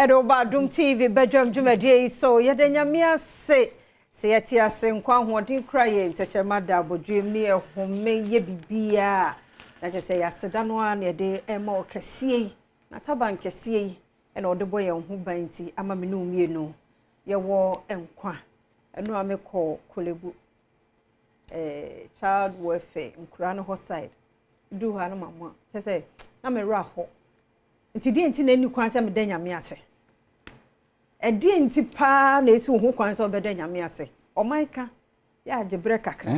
Badwam TV Badwam Jumadi so yadanyamia se yati ase nkwa hoden kra ye ntechema da bodwem ne ehome ye bibia na je se yaseda no a ne de ema okasie na taban kasie ena ode boye ho banti ama me no mienu ye wo enkwa eno amekọ kolebu child welfare nkura no ho side du ha no mama je se na me ra ho nti di nti na ni kwan se me da nyame ase edi nti pa na esi ho kwan se obeda nyame ase omaika ya jebre kakra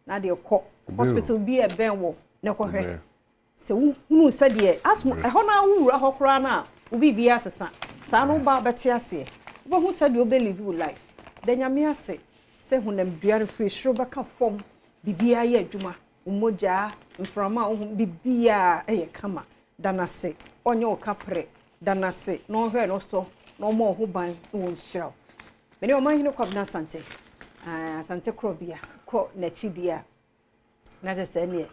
na de ko hospital bi e ben wo na ko hwe se hunu se de atum ho na wura ho kra na obi bi asesa sa no ba beti ase wo hu se de obe live life da nyame ase se hunam duare free shro baka fom bibia ye adwuma umoja mframa bibia eye kama danase onye okapre danase no hwe no so no mo ho ban won shiraw meni o man hino kwabna sante sante krobia ko na chidia na je se ne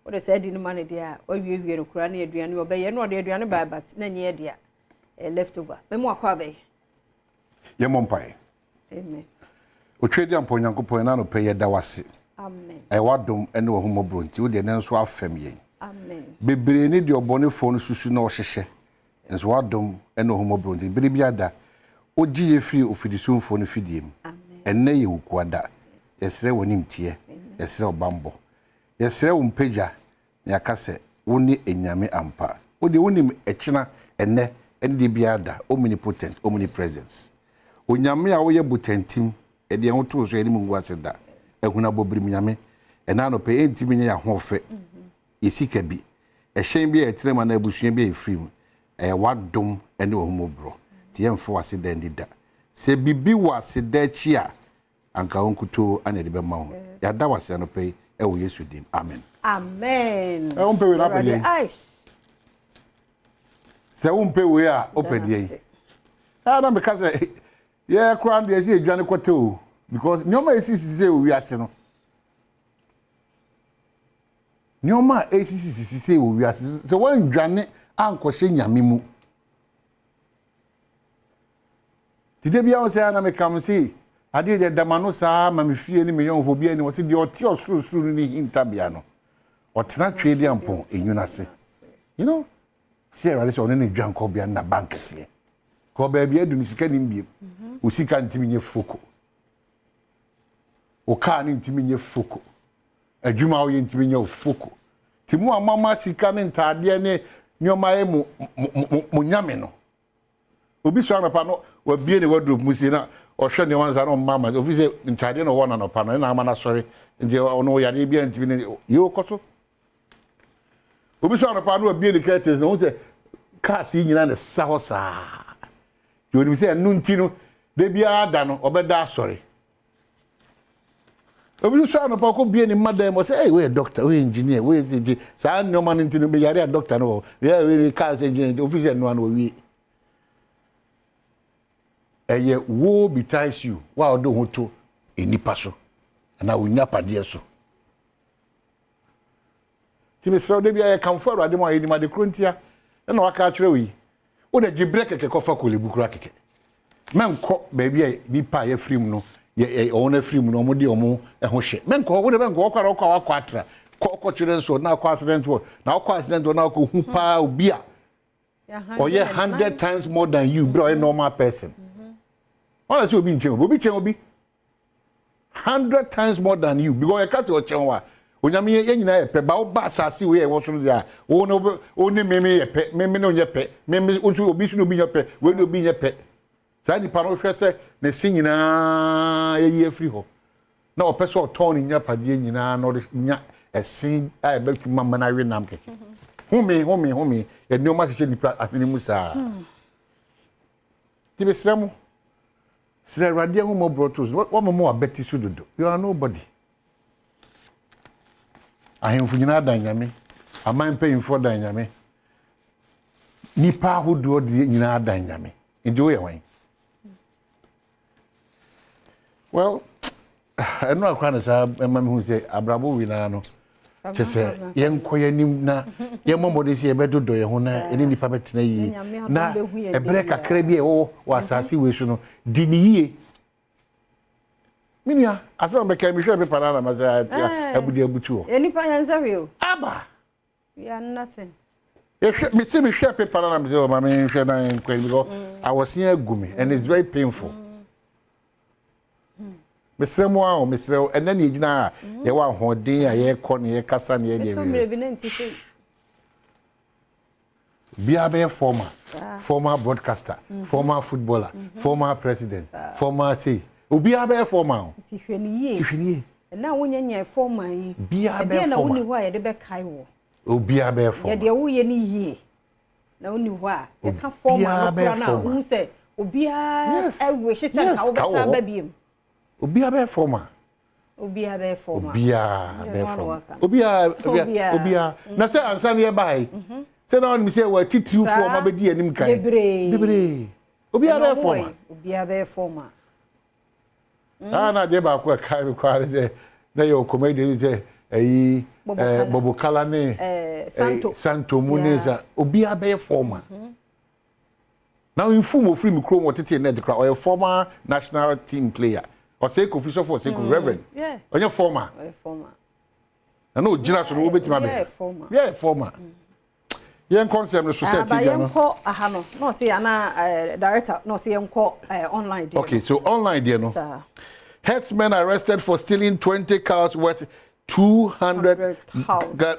o de se di no man dia o wie no kura na aduane obeye no de aduane ba bat na nye dia leftover memo akwa be ye mompai amen o twedi ampo nyankopon na no pe ye da wase amen wadom ene wo homobro nti wo de ne nso afem ye amen bebre ni de obonefo no susu na ohhehye nso wadom ene wo homobro nti bere bia da ogi ye firi ofidisumfo no fidiem amen enne ye wukwada yesre wonim tie yesre obambo yesre wo mpagya na yakase woni enyame ampa wo de wonim echina enne ende bia da omnipotent omnipresence onyame a wo ye butentim e de ho to so eni mungu aseda ehuna bobrim nyame ena no pe entimi nya hofe yesika bi ehyen bi etrema na abusua bi efrim wadom ene ohumobro ti yemfo aseda ndida se bibi waseda chi a anka onkuto ana de bema ho ya da wase no pe wo Yesu dim amen amen umpe we na pe se umpe we a opedie na me kaze ye kura de esi edwane kwete o because nyoma esisi we ase no nyoma esisi we ase se wan dwane ankɔhye nyame mu tide bia wo se ana me kam se ade de damano saa ma me fie ni me yonfo bia ni wo se de ɔte ɔsurusuru ni hinta bia no ɔtena twede ampon enwuna se you know se awale se ɔne dwan kɔ bia na bank se ko ba bia du ni sika ni mbiem o sika ntimi nye foko o ka ni ntimi nye foko adwuma wo ye ntimi nye foko timu amama sika ni ntade ne nyoma e mu nyame no obi so anapa no wa bie ne wardrobe mu si na ohwe ne wanza no mama obi se ntade no wona no pa no na ama na sori nje ono yare bia ntimi ne yo koso obi so anapa no wa bie ne curtains no se car si nyina ne sa ho saa yo ni se enu nti no de bia ada no obeda sori obi so anapa ko bie ne madam mo say hey we doctor we engineer we say sa no man nti no be yare doctor no we car engineer officer no na we eye wo betides you wa odo ho to enipa so na wonya pade so ti me so de bia ye kamfo awade mo ayi ni ma de krontia na waka kire wi wo de gibre keke kofa kolebu kura keke menko baby e nipa ye frim no ye ona frim no mo de omo ho hye menko wo de menko kwara kwa atra ko kire so na kwa accident wo na kwa accident wo na ko hu pa obi a oye 100 times more than you bro a normal person wala si obi chen obi 100 times more than you because you can't see chen wa onyame ye nyina ye pe ba wo ba asase we ye wo so dia wo no oni meme ye pe meme no nye pe meme obi su no bi nye pe we no bi nye pe sa ni pa no hwe se ne si nyina ye afri ho na o pese o ton ni nya pade nyina no nya esin a be ti mama na we nam keke humi ye ni o ma se nipa afini musa ti be sremu sire radio ho mo brotos wo mo abeti su dodo you are nobody ahemfu nyina dan nyame aman payimfo dan nyame nipa hodo de nyina dan nyame ndi wo ye wan well eno akwa na sa ema me hu se abrabo wi na no chese yenko yanim na yemomode si ebedodo ye ho na eni nipa betena yi na ebre kakra bi e wo asase we so no di ni yie minia asema meka mi hwe be panana masa abudi abutu o nipa yansa hwe o aba we are nothing me see me hwe be panana masa o ma me hwe na enko because I was here gumi and it's very painful mesremo a o mesreo ena na egina ye wa hoden a ye kɔ ne ye kasa ne ye de bia be former broadcaster former footballer former president former say obia be former tifhenie na wonyanya former yi bia be former na woni ho a ye de be kai wo obia be former ye de wo ye ni yie na woni ho a ye ka former no kra na hu se obia ewe hye se ka wo be sa ba biem obia be former obia be former obia na say ansa ne bai say na on me say wa titiu former be di anim kan bebre obia be former na de ba ko kai be kware say na yo comedy say ayi bobo kala ne santo muneza obia be former now in full free me chrome tete na de kra or former national team player or say official for say reverend onye former na no gina so no obetima be former yen concept no society no yenko aha no say ana director no say yenko online there okay so online there no herdsmen arrested for stealing 20 cows worth 200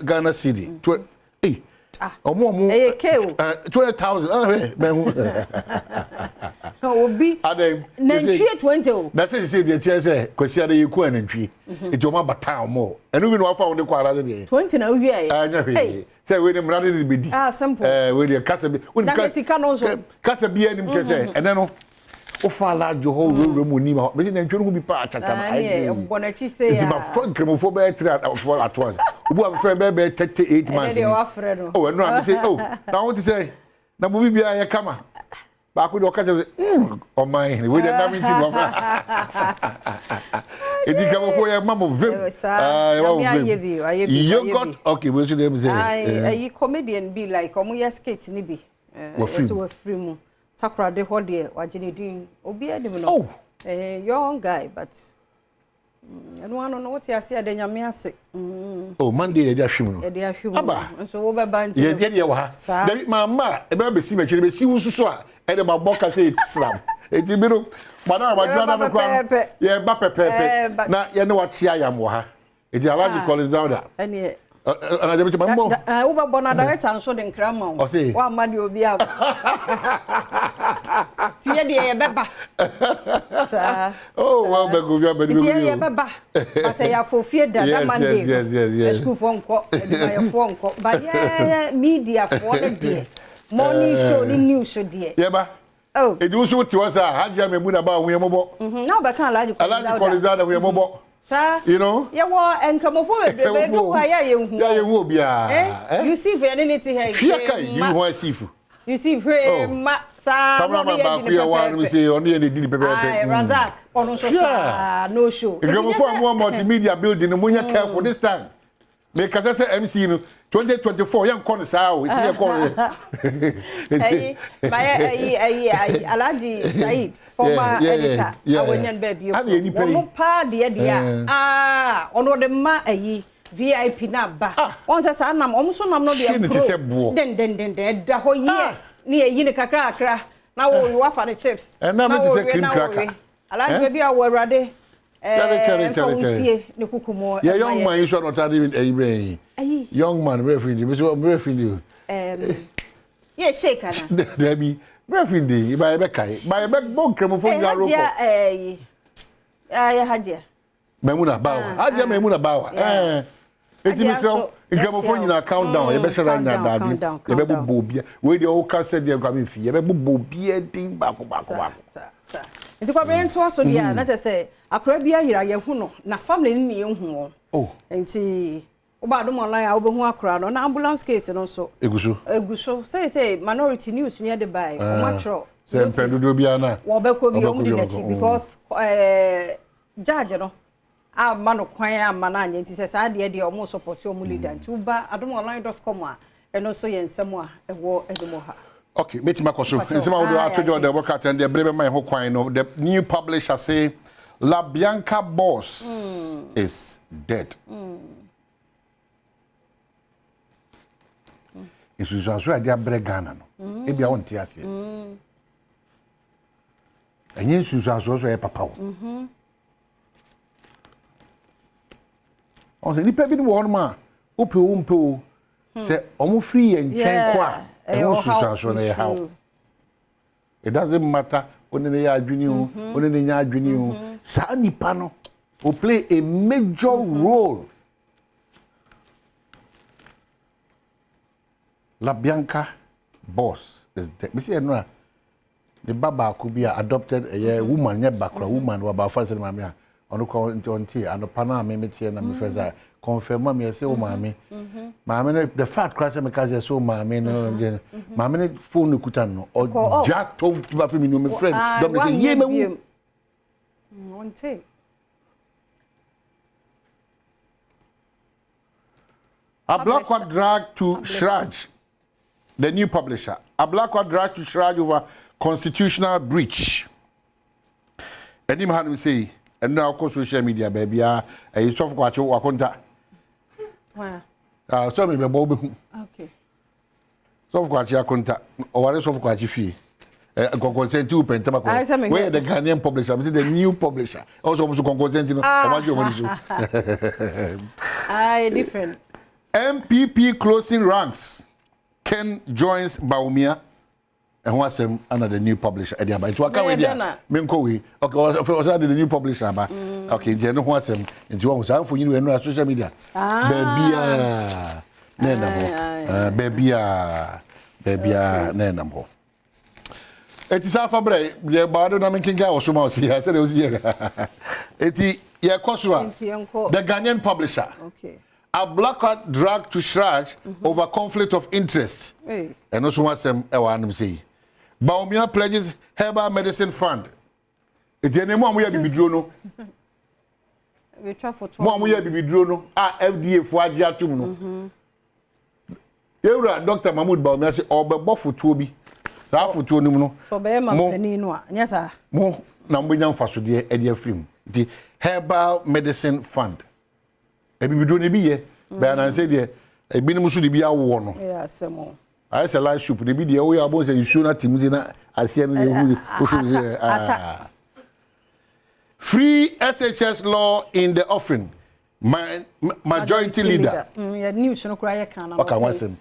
Ghana cedi hey omo 20,000 obi Adom nantwie 20 na say dey tie say kwasi ade yiku anantwie ejoma bata omo enu bi no afa won de kwara de 20 na wi aye anya say we dem rade de bedi simple we dey kasa bi kasa bi anim che say ene no ofa la jo ho remu ni ma be nantwie no bi pa chacha na ai mbona chi say ya ma fun kremofo be tira for at once obu am friend be 38 months oh enu am say oh na want to say na bo bibia ye kama ba ko de o ka say oh my we dey na meeting of edi kama fo ye mamo vim you got okay we should them say ai comedian be like omo ya skate ni bi so we free mu takra de ho de wagene din obi adim no young guy but and one no what you say de nyame ase oh Monday dey ahwim no dey ahwim so wo be ban ti dey wa dey mama e be si machire be si wususu a e dey ma boka say slam eti bi no madam abadwa na kwa ye ba pepepe na ye ne wa chia yam wo ha eti alaji college down da ene ana dem chema mbo wo be bona director nso de nkra ma wa ma de obi a tie de ye beba sa oh well be go via be tie ye beba ata ya fofie da na Monday yes school for nko e ma ye for nko ba ye media for de morning show ni news show de ye ba oh e du so ti wa sa haja me bu na ba hu ye mobo na o be kan alaji college da hu ye mobo you know ya wo enkramofo be do kwa ya ye hu obia you see for anything here you hu sifu you see for ma sa no ba ku ya wan we say onu ye ne di pepe Razak onu so sa no show enkramofo am multimedia building no munya careful this time me ka say MC no 2024 yan kon sa o iti ye kon ai Alhaji Said former editor awonyan ba bi o pa de ono de ma VIP na ba on say sa nam o so nam no de pro den da ho yes ni yi ni kakra akra na wo wafa the chips na me say cream cracker Alhaji bi a wo awrade ne kukumo yeah young man you should not have even young man referee you yeah shake ana there be referee by be kai by be bon kremo fo ya roko ya haje Memuna bawa eti me so kremo fo nyina countdown ye be shara nya dadi ye be bobia we dey o ka said dey kwa me fi ye be bobia din bako nti kwa brand to so dia na say akora bia yira ye hu no na family ni ye hu o nti oba Adom online a obehu akora no na ambulance case no so eguso say minority news near the by o matro say pendodo bia na wo be ko bi o mu di na chi because judge no ama no kwan ama na anya nti se saa de omo support omo leader nti uba adomonline.com a eno so ye nsem a ewo edemo ha. Okay, meet my question. Nsema wo do atojo the workout and the brebe man ho kwan no. The new publisher say La Bianca boss is dead. Isusu aso ade abre Ghana no. E bia won tie ase. Enye isusu aso so e papa wo. On se ni pe bi wo ma ope wo mpe wo. Se omo free en chen kwa. Isusu aso na how. It doesn't matter onene ya adwini o, onene nya adwini o. Sa nipa no will play a major role. La Bianca boss is dead. Me see no the baba could be adopted a woman, yeah, background woman, about first mamma. On the tea and the pana me tie na me first confirm me say o mami. Mami the fact crash me cause so mami no mami phone kuta no or jack tom to me no me friend. Don't say ye me one take. A black one drag to Shraj, the new publisher. A black one drag to Shraj over constitutional breach. And him had me say, and now of social media, baby, a soft watch or contact. So me Bob. Okay. Soft watch your contact or a soft watch fee. Consent to pen tobacco. Where the Ghanaian publisher, the new publisher. Also, consent to different. MPP closing ranks. Ken joins Baumia. And what's under the new publisher? Eddie, but what can we do? Minkowi. Okay, was the new publisher? Okay, you know what's him. It's one for you and social media. Baby, Nenamo. It is half a break. The Badwam making guy or somehow. I said it was here. It's the Ghanaian publisher. Okay. A blackout dragged to Shraj over conflict of interest. And also what's them say. Baumia pledges herbal medicine fund. It's the name we have be drono. We try for one we have be drono. FDA for Ajatum. Dr. Mahmoud Baumia say, or Bofu Toby. For two no. So be ma yes sir. Mo na mo nyam faso de e de afrim. The herbal medicine fund. E bi do ne bi ye. Be na say de e bi ne musu de bi awo no. Yes mo. I say live soup de bi de o ya bo say you show na timuzi na asia no ye hu. Free SHS law in the offing. Majority leader. Yeah, news no cry can. Okay, what's him?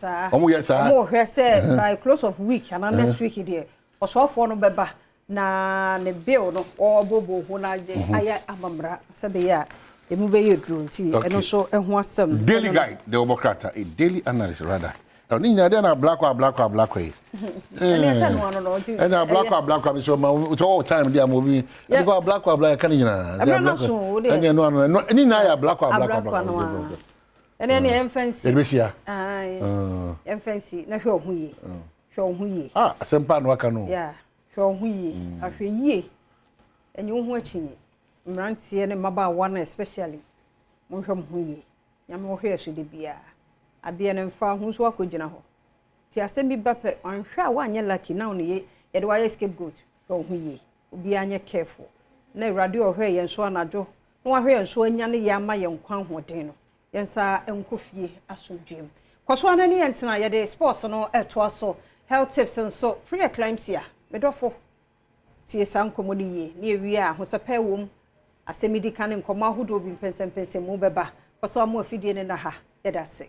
Yes, sir. More said by close of week and next week there. Or so for no beba na ne bill no or bobo who na aya amamra sabe ya e mu be yedru nti and also e ho asem. Daily guide, the Obokrata, a daily analyst rather. Oni nya dey na black way. And say no no. And na black so all time dey am obi. Because black can nyina. And no any na ya black. And then emfancy. Ebisia. Emfancy na hwe ohu ye. Hwe ohu ye. Asempa no aka no. Yeah. Hwe ohu ye. Ahwe ye. Enye ohu achinye. Mrantie ne maba one especially. Mo hwe ohu ye. Nyame wo hwe so de bia. Ade ne mfa hu so akogina ho. Ti asem bi bape anhwe a wanye lucky now ne ye de wa scapegoat hwe ohu ye. Obi anye careful. Na Awurade ohwe ye nso anadwo. Na wa hwe ye nso anya ne ye ama ye nkwan hoden no. Yensa enkofie asodwem. Kwaso anani yentena ye de sports no eto aso health tips nso pre-eclampsia medofo tie sankomo ni ye na ewie a hosepa wom asemidi kan nkomo ahodo bi mpensempensem mu beba kwaso amu afidie ne na ha ye da se